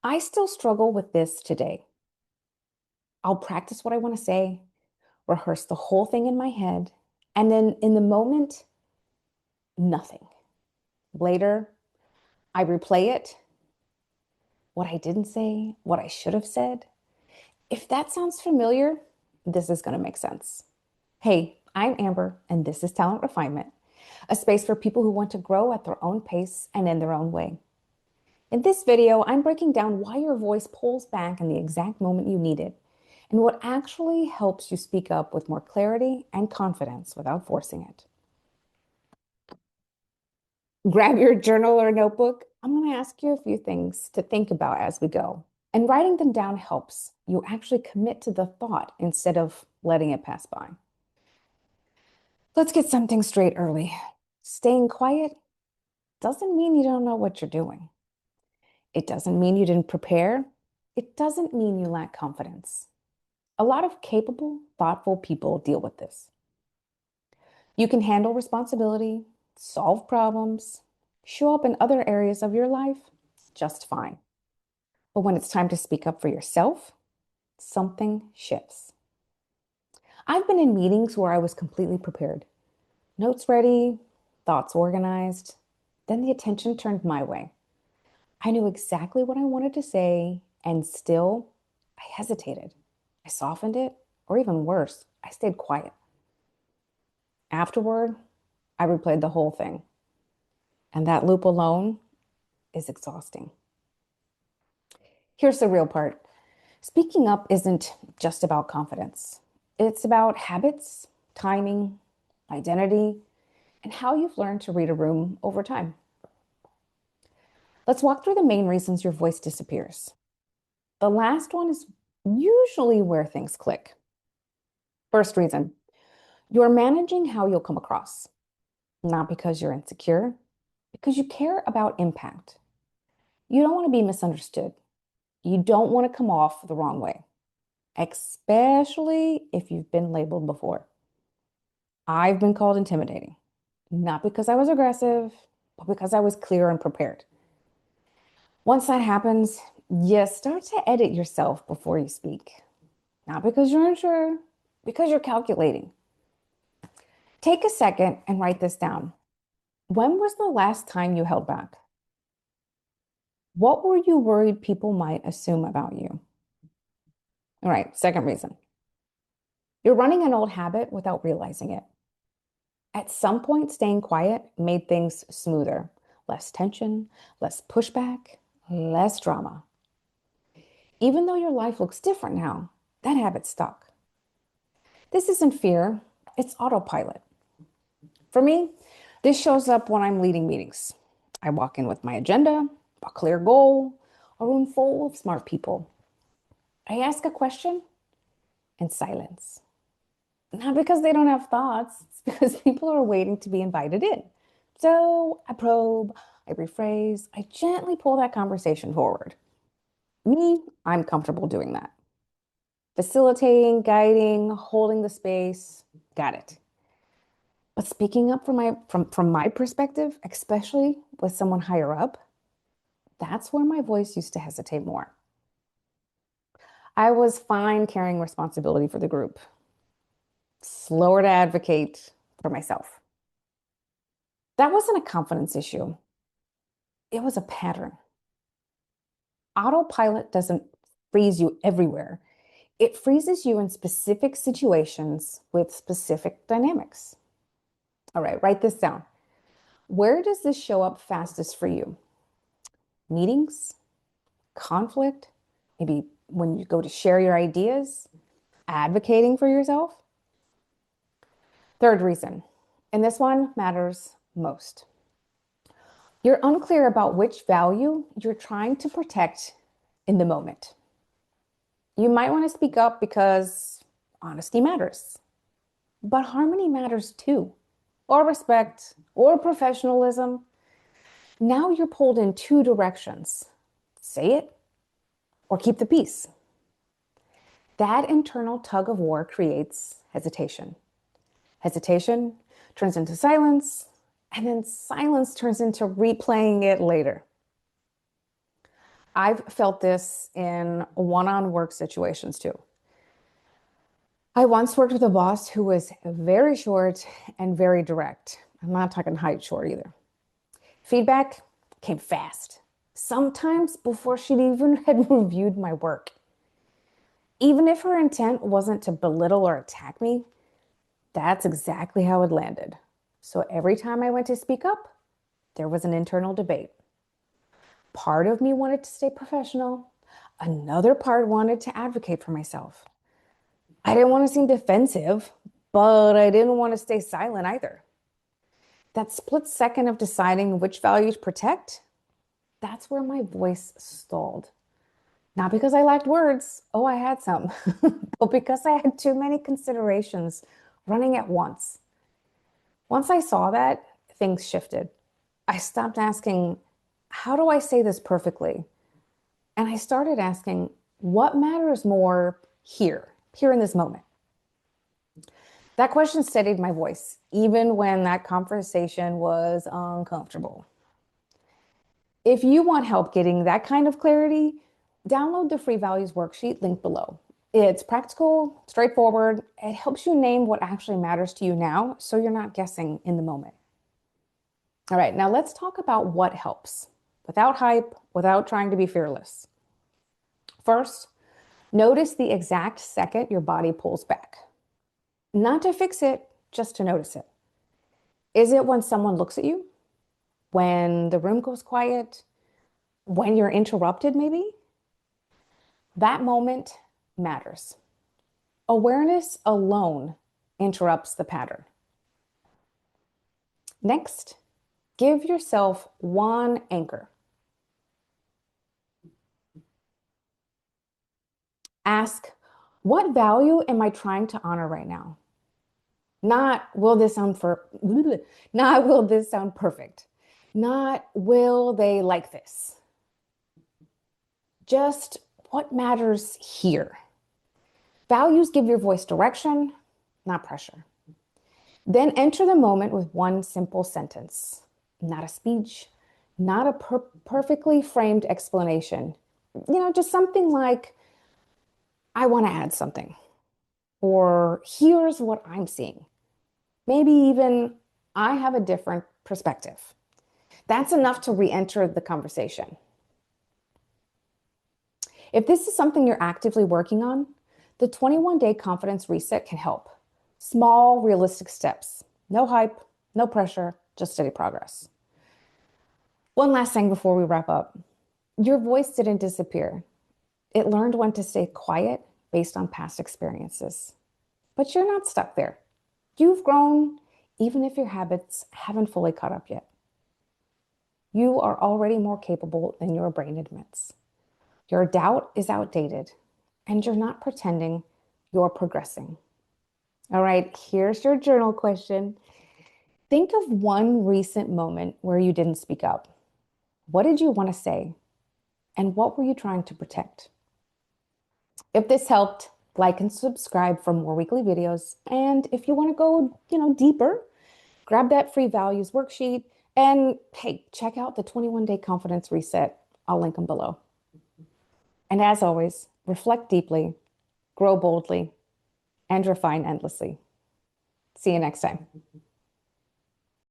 I still struggle with this today. I'll practice what I want to say, rehearse the whole thing in my head, and then in the moment, nothing. Later, I replay it, what I didn't say, what I should have said. If that sounds familiar, this is going to make sense. Hey, I'm Amber, and this is Talent Refinement, a space for people who want to grow at their own pace and in their own way. In this video, I'm breaking down why your voice pulls back in the exact moment you need it, and what actually helps you speak up with more clarity and confidence without forcing it. Grab your journal or notebook. I'm going to ask you a few things to think about as we go. And writing them down helps you actually commit to the thought instead of letting it pass by. Let's get something straight early. Staying quiet doesn't mean you don't know what you're doing. It doesn't mean you didn't prepare. It doesn't mean you lack confidence. A lot of capable, thoughtful people deal with this. You can handle responsibility, solve problems, show up in other areas of your life just fine. But when it's time to speak up for yourself, something shifts. I've been in meetings where I was completely prepared, notes ready, thoughts organized. Then the attention turned my way. I knew exactly what I wanted to say, and still, I hesitated. I softened it, or even worse, I stayed quiet. Afterward, I replayed the whole thing. And that loop alone is exhausting. Here's the real part. Speaking up isn't just about confidence. It's about habits, timing, identity, and how you've learned to read a room over time. Let's walk through the main reasons your voice disappears. The last one is usually where things click. First reason, you're managing how you'll come across, not because you're insecure, because you care about impact. You don't want to be misunderstood. You don't want to come off the wrong way, especially if you've been labeled before. I've been called intimidating, not because I was aggressive, but because I was clear and prepared. Once that happens, you start to edit yourself before you speak, not because you're unsure, because you're calculating. Take a second and write this down. When was the last time you held back? What were you worried people might assume about you? All right, second reason. You're running an old habit without realizing it. At some point, staying quiet made things smoother, less tension, less pushback, less drama. Even though your life looks different now, that habit stuck. This isn't fear, it's autopilot. For me, this shows up when I'm leading meetings. I walk in with my agenda, a clear goal, a room full of smart people. I ask a question in silence. Not because they don't have thoughts, it's because people are waiting to be invited in. So I probe, I rephrase, I gently pull that conversation forward. Me, I'm comfortable doing that. Facilitating, guiding, holding the space, got it. But speaking up from my perspective, especially with someone higher up, that's where my voice used to hesitate more. I was fine carrying responsibility for the group, slower to advocate for myself. That wasn't a confidence issue. It was a pattern. Autopilot doesn't freeze you everywhere. It freezes you in specific situations with specific dynamics. All right, write this down. Where does this show up fastest for you? Meetings, conflict, maybe when you go to share your ideas, advocating for yourself. Third reason, and this one matters most. You're unclear about which value you're trying to protect in the moment. You might want to speak up because honesty matters, but harmony matters too, or respect, or professionalism. Now you're pulled in two directions. Say it or keep the peace. That internal tug of war creates hesitation. Hesitation turns into silence, and then silence turns into replaying it later. I've felt this in one-on work situations too. I once worked with a boss who was very short and very direct. I'm not talking height short either. Feedback came fast, sometimes before she'd even had reviewed my work. Even if her intent wasn't to belittle or attack me, that's exactly how it landed. So every time I went to speak up, there was an internal debate. Part of me wanted to stay professional, another part wanted to advocate for myself. I didn't want to seem defensive, but I didn't want to stay silent either. That split second of deciding which values protect, that's where my voice stalled. Not because I lacked words, oh, I had some, but because I had too many considerations running at once. Once I saw that, things shifted. I stopped asking, how do I say this perfectly? And I started asking, what matters more here in this moment? That question steadied my voice, even when that conversation was uncomfortable. If you want help getting that kind of clarity, download the free values worksheet linked below. It's practical, straightforward. It helps you name what actually matters to you now so you're not guessing in the moment. All right, now let's talk about what helps without hype, without trying to be fearless. First, notice the exact second your body pulls back. Not to fix it, just to notice it. Is it when someone looks at you? When the room goes quiet? When you're interrupted, maybe? That moment matters. Awareness alone interrupts the pattern. Next, give yourself one anchor. Ask, what value am I trying to honor right now? Not will this sound for not will this sound perfect. Not will they like this. Just what matters here. Values give your voice direction, not pressure. Then enter the moment with one simple sentence, not a speech, not a perfectly framed explanation. Just something like, I want to add something, or here's what I'm seeing. Maybe even, I have a different perspective. That's enough to re enter the conversation. If this is something you're actively working on, the 21-day confidence reset can help. Small, realistic steps. No hype, no pressure, just steady progress. One last thing before we wrap up. Your voice didn't disappear. It learned when to stay quiet based on past experiences. But you're not stuck there. You've grown, even if your habits haven't fully caught up yet. You are already more capable than your brain admits. Your doubt is outdated, and you're not pretending, you're progressing. All right, here's your journal question. Think of one recent moment where you didn't speak up. What did you want to say? And what were you trying to protect? If this helped, like and subscribe for more weekly videos. And if you want to go, deeper, grab that free values worksheet. And hey, check out the 21-day confidence reset. I'll link them below. And as always, reflect deeply, grow boldly, and refine endlessly. See you next time.